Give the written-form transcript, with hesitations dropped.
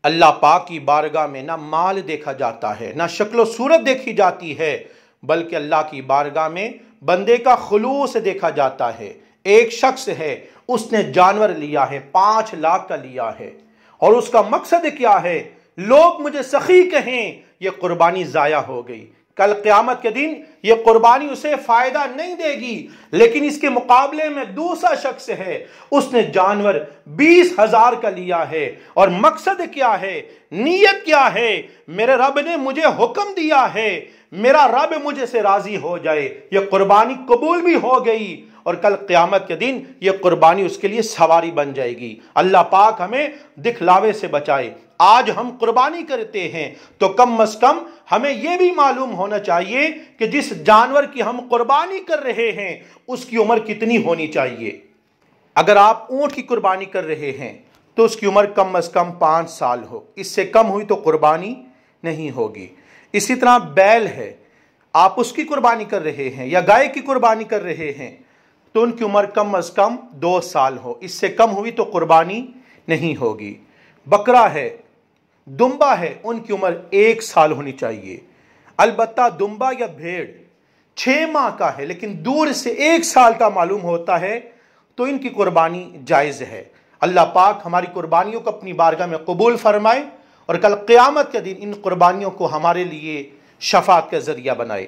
اللہ پاک کی بارگاہ میں نہ مال دیکھا جاتا ہے، نہ شکل و صورت دیکھی جاتی ہے، بلکہ اللہ کی بارگاہ میں بندے کا خلوص دیکھا جاتا ہے۔ ایک شخص ہے، اس نے جانور لیا ہے، 5 لاکھ کا لیا ہے، اور اس کا مقصد کیا ہے؟ لوگ مجھے سخی کہیں، یہ قربانی ضائع ہو گئی، کل قیامت کے دن یہ قربانی اسے فائدہ نہیں دے گی۔ لیکن اس کے مقابلے میں دوسرا شخص ہے، اس نے جانور 20,000 کا لیا ہے، اور مقصد کیا ہے، نیت کیا ہے؟ میرے رب نے مجھے حکم دیا ہے، میرا رب مجھے سے راضی ہو جائے، یہ قربانی قبول بھی ہو گئی، اور کل قیامت کے دن یہ قربانی اس کے لیے سواری بن جائے گی۔ اللہ پاک ہمیں دکھلاوے سے بچائے۔ آج ہم قربانی کرتے ہیں تو کم از کم ہمیں یہ بھی معلوم ہونا چاہیے کہ جس جانور کی ہم قربانی کر رہے ہیں اس کی عمر کتنی ہونی چاہیے۔ اگر آپ اونٹ کی قربانی کر رہے ہیں تو اس کی عمر کم از کم 5 سال ہو، اس سے کم ہوئی تو قربانی نہیں ہوگی۔ اسی طرح بیل ہے، آپ اس کی قربانی کر رہے ہیں یا گائے کی قربانی کر رہے ہیں تو ان کی عمر کم از کم 2 سال ہو، اس سے کم ہوئی تو قربانی نہیں ہوگی۔ بکرا ہے، دمبا ہے، ان کی عمر 1 سال ہونی چاہیے۔ البتہ دمبا یا بھیڑ 6 ماہ کا ہے لیکن دور سے 1 سال کا معلوم ہوتا ہے تو ان کی قربانی جائز ہے۔ اللہ پاک ہماری قربانیوں کو اپنی بارگاہ میں قبول فرمائے، اور کل قیامت کے دن ان قربانیوں کو ہمارے لیے شفاعت کا ذریعہ بنائے۔